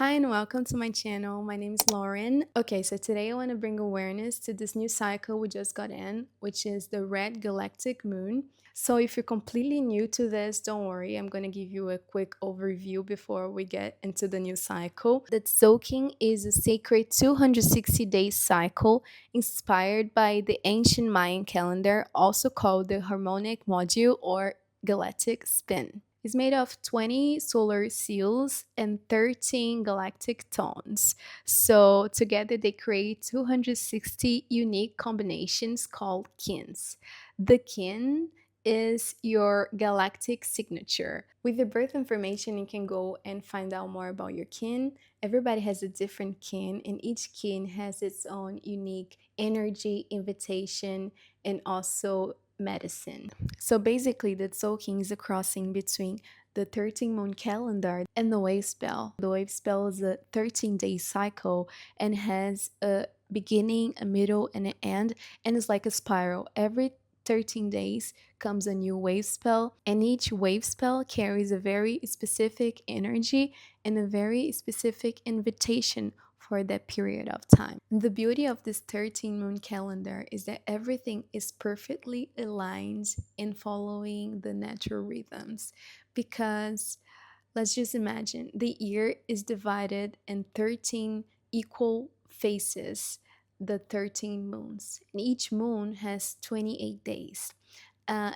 Hi and welcome to my channel. My name is Lauren. Okay, so today I want to bring awareness to this new cycle we just got in, which is the red galactic moon. So if you're completely new to this, don't worry, I'm going to give you a quick overview before we get into the new cycle. The tzolkin is a sacred 260-day cycle inspired by the ancient Mayan calendar, also called the harmonic module or galactic spin. It's made of 20 solar seals and 13 galactic tones. So together they create 260 unique combinations called kins. The kin is your galactic signature. With the birth information, you can go and find out more about your kin. Everybody has a different kin, and each kin has its own unique energy, invitation, and also medicine. So basically, the tzolkin is a crossing between the 13 moon calendar and the wavespell. The wavespell is a 13-day cycle and has a beginning, a middle, and an end, and it's like a spiral. Every 13 days comes a new wave spell, and each wave spell carries a very specific energy and a very specific invitation for that period of time. The beauty of this 13 moon calendar is that everything is perfectly aligned in following the natural rhythms, because let's just imagine the year is divided in 13 equal phases, the 13 moons, and each moon has 28 days.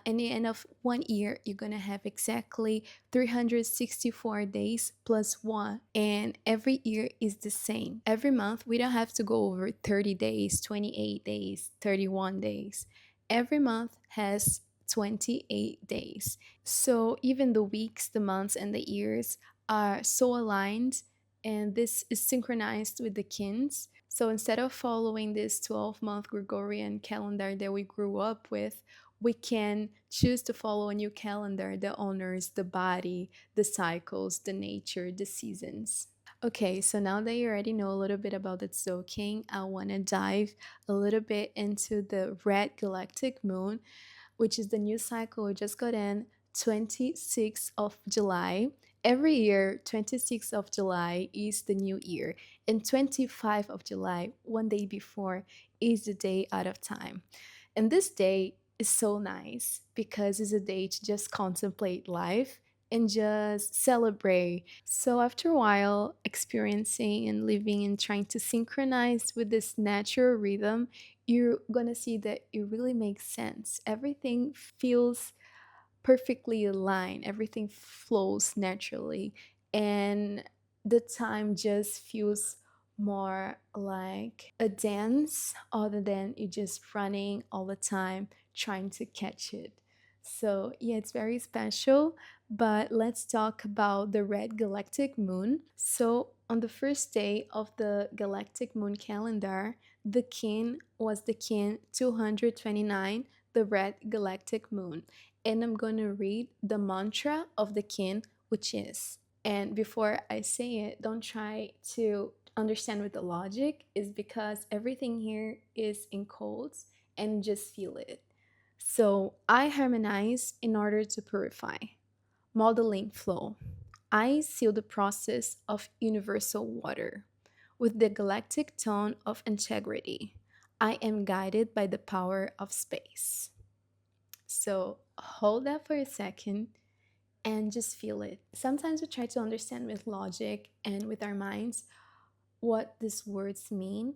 In the end of one year, you're gonna have exactly 364 days plus one, and every year is the same. Every month, we don't have to go over 30 days, 28 days, 31 days. Every month has 28 days. So even the weeks, the months, and the years are so aligned, and this is synchronized with the kins. So instead of following this 12-month Gregorian calendar that we grew up with, we can choose to follow a new calendar that honors the body, the cycles, the nature, the seasons. Okay, so now that you already know a little bit about the tzolkin, I want to dive a little bit into the red galactic moon, which is the new cycle we just got in 26th of July. Every year, 26th of July is the new year, and 25th of July, one day before, is the day out of time. And this day is so nice because it's a day to just contemplate life and just celebrate. So after a while experiencing and living and trying to synchronize with this natural rhythm, you're gonna see that it really makes sense. Everything feels perfectly aligned, everything flows naturally, and the time just feels more like a dance other than you just running all the time trying to catch it. So, yeah, it's very special. But let's talk about the red galactic moon. So, on the first day of the galactic moon calendar, the kin was the kin 229, the red galactic moon. And I'm going to read the mantra of the kin, which is, and before I say it, don't try to understand with the logic, is because everything here is in codes and just feel it. So I harmonize in order to purify. Modeling flow. I seal the process of universal water with the galactic tone of integrity. I am guided by the power of space. So hold that for a second and just feel it. Sometimes we try to understand with logic and with our minds what these words mean,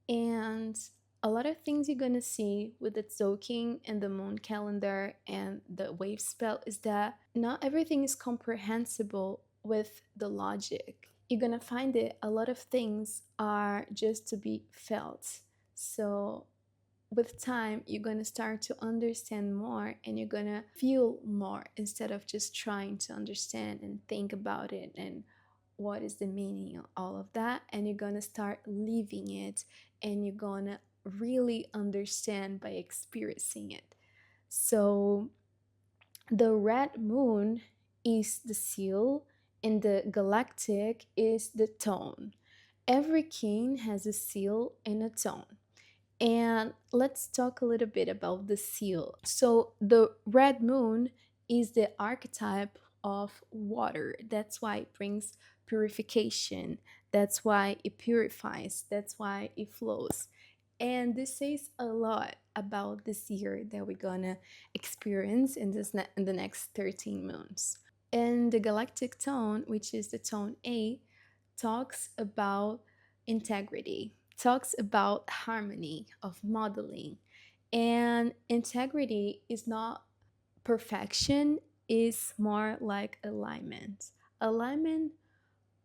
and a lot of things you're gonna see with the tzolkin and the moon calendar and the wave spell is that not everything is comprehensible with the logic. You're gonna find that a lot of things are just to be felt. So with time, you're going to start to understand more and you're going to feel more instead of just trying to understand and think about it and what is the meaning of all of that. And you're going to start living it, and you're going to really understand by experiencing it. So the red moon is the seal, and the galactic is the tone. Every king has a seal and a tone. And let's talk a little bit about the seal. So, the red moon is the archetype of water. That's why it brings purification. That's why it purifies. That's why it flows. And this says a lot about this year that we're gonna experience in in the next 13 months. And the galactic tone, which is the tone A, talks about integrity, talks about harmony, of modeling. And integrity is not perfection, is more like alignment. Alignment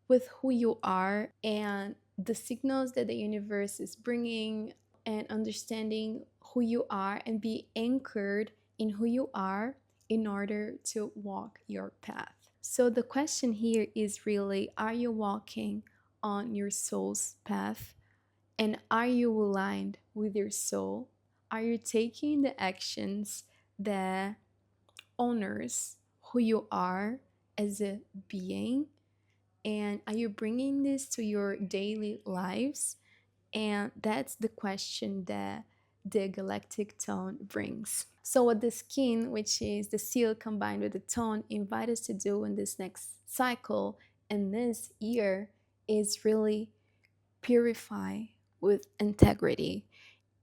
with who you are and the signals that the universe is bringing, and understanding who you are and be anchored in who you are in order to walk your path. So the question here is really, are you walking on your soul's path? And are you aligned with your soul? Are you taking the actions that honors who you are as a being? And are you bringing this to your daily lives? And that's the question that the galactic tone brings. So, what the skin, which is the seal combined with the tone, invite us to do in this next cycle and this year is really purify with integrity.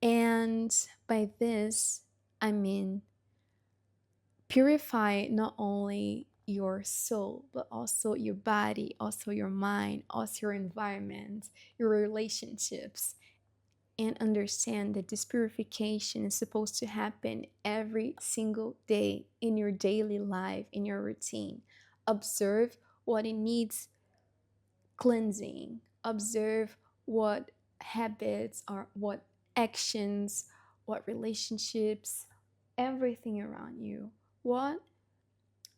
And by this, I mean purify not only your soul, but also your body, also your mind, also your environment, your relationships, and understand that this purification is supposed to happen every single day in your daily life, in your routine. Observe what it needs cleansing, observe what habits or what actions, what relationships, everything around you, what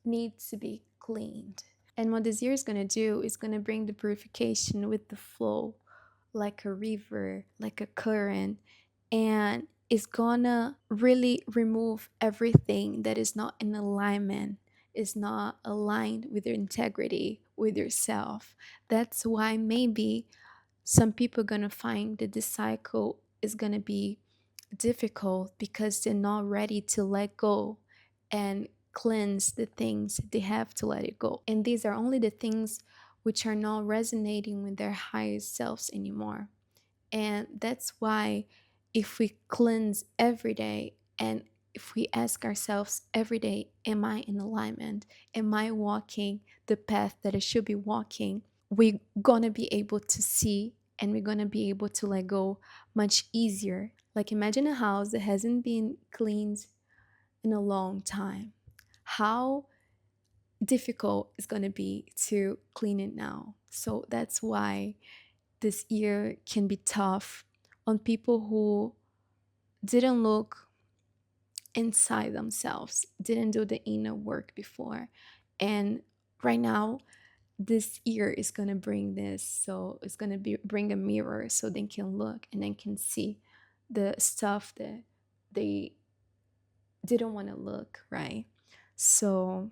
needs to be cleaned. And what this year is going to do is going to bring the purification with the flow, like a river, like a current, and it's gonna really remove everything that is not in alignment, is not aligned with your integrity, with yourself. That's why maybe some people are gonna find that this cycle is gonna be difficult because they're not ready to let go and cleanse the things they have to let it go. And these are only the things which are not resonating with their highest selves anymore. And that's why, if we cleanse every day and if we ask ourselves every day, am I in alignment? Am I walking the path that I should be walking? We're gonna be able to see and we're gonna be able to let go much easier. Like, imagine a house that hasn't been cleaned in a long time. How difficult it's gonna be to clean it now. So that's why this year can be tough on people who didn't look inside themselves, didn't do the inner work before. And right now, this year is going to bring this. So it's going to bring a mirror so they can look and then can see the stuff that they didn't want to look, right? So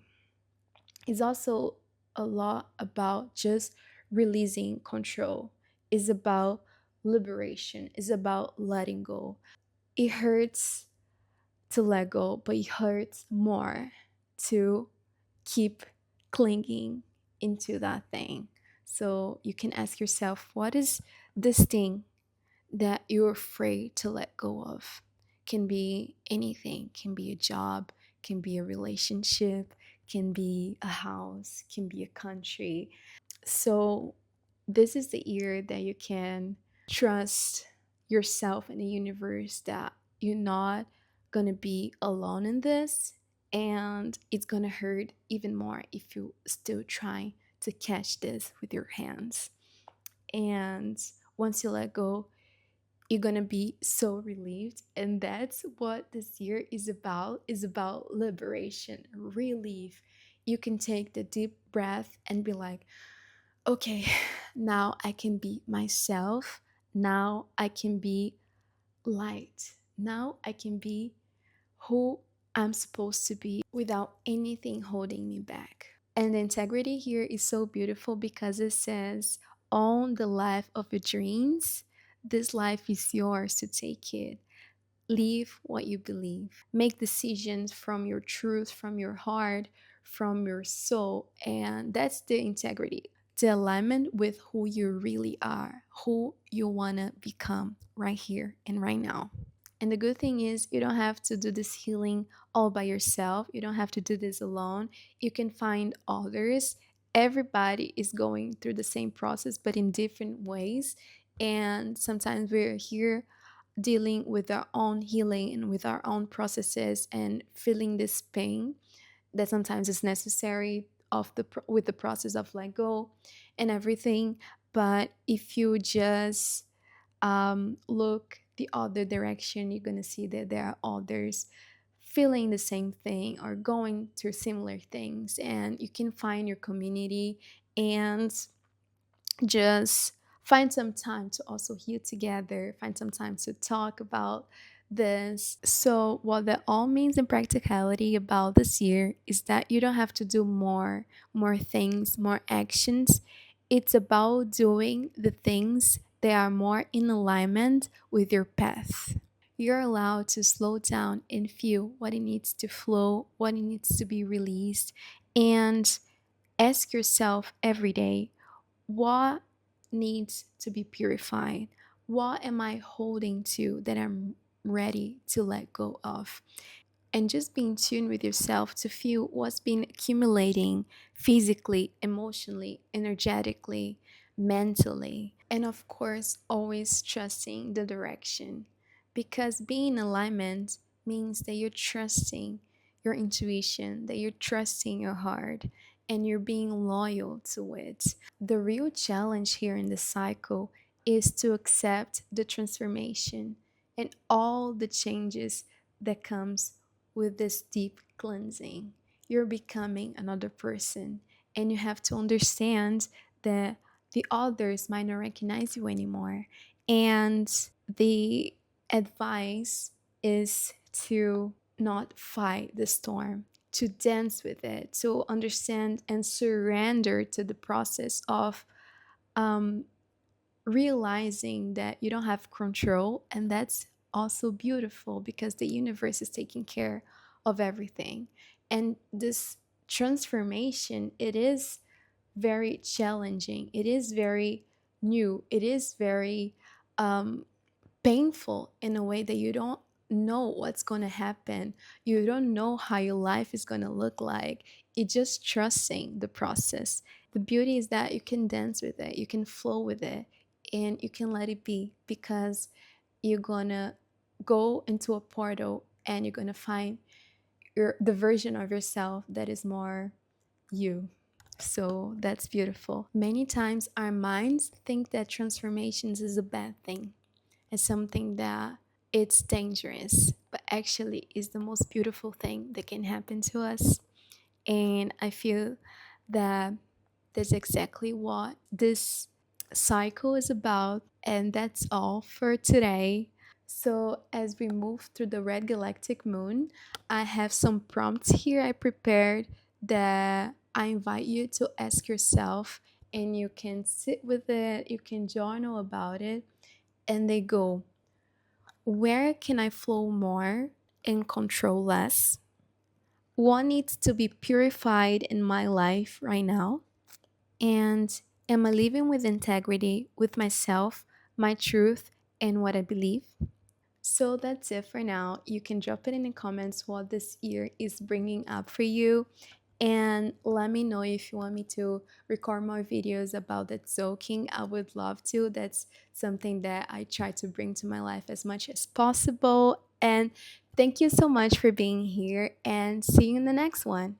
it's also a lot about just releasing control. It's about liberation. It's about letting go. It hurts to let go, but it hurts more to keep clinging into that thing. So you can ask yourself, what is this thing that you're afraid to let go of? Can be anything, can be a job, can be a relationship, can be a house, can be a country. So this is the year that you can trust yourself and the universe that you're not gonna be alone in this, and it's gonna hurt even more if you still try to catch this with your hands. And once you let go, you're gonna be so relieved. And that's what this year is about liberation, relief. You can take the deep breath and be like, okay, now I can be myself. Now I can be light. Now I can be who I'm supposed to be without anything holding me back. And the integrity here is so beautiful because it says, own the life of your dreams. This life is yours to take it. Live what you believe. Make decisions from your truth, from your heart, from your soul. And that's the integrity. the alignment with who you really are, who you want to become right here and right now. And the good thing is, you don't have to do this healing all by yourself. You don't have to do this alone. You can find others. Everybody is going through the same process, but in different ways. And sometimes we're here dealing with our own healing and with our own processes and feeling this pain that sometimes is necessary with the process of let go and everything. But if you just look the other direction, you're going to see that there are others feeling the same thing or going through similar things, and you can find your community and just find some time to also heal together, find some time to talk about this. So, what that all means in practicality about this year is that you don't have to do more things, more actions. It's about doing the things that are more in alignment with your path. You're allowed to slow down and feel what it needs to flow, what it needs to be released, and ask yourself every day, what needs to be purified? What am I holding to that I'm ready to let go of? And just be in tune with yourself to feel what's been accumulating physically, emotionally, energetically, mentally. And of course, always trusting the direction. Because being in alignment means that you're trusting your intuition, that you're trusting your heart, and you're being loyal to it. The real challenge here in the cycle is to accept the transformation and all the changes that comes with this deep cleansing. You're becoming another person, and you have to understand that the others might not recognize you anymore. And the advice is to not fight the storm, to dance with it, to understand and surrender to the process of um, realizing that you don't have control. And that's also beautiful because the universe is taking care of everything. And this transformation, it is very challenging, it is very new, it is very um, painful in a way that you don't know what's going to happen. You don't know how your life is going to look like. It's just trusting the process. The beauty is that you can dance with it, you can flow with it, and you can let it be, because you're going to go into a portal and you're going to find the version of yourself that is more you. So that's beautiful. Many times our minds think that transformations is a bad thing, as something that it's dangerous, but actually is the most beautiful thing that can happen to us. And I feel that that's exactly what this cycle is about. And that's all for today. So, as we move through the red galactic moon, I have some prompts here I prepared that I invite you to ask yourself, and you can sit with it, you can journal about it. And they go, where can I flow more and control less? What needs to be purified in my life right now? And am I living with integrity with myself, my truth, and what I believe? So that's it for now. You can drop it in the comments what this year is bringing up for you. And let me know if you want me to record more videos about the tzolkin. I would love to. That's something that I try to bring to my life as much as possible. And thank you so much for being here, and see you in the next one.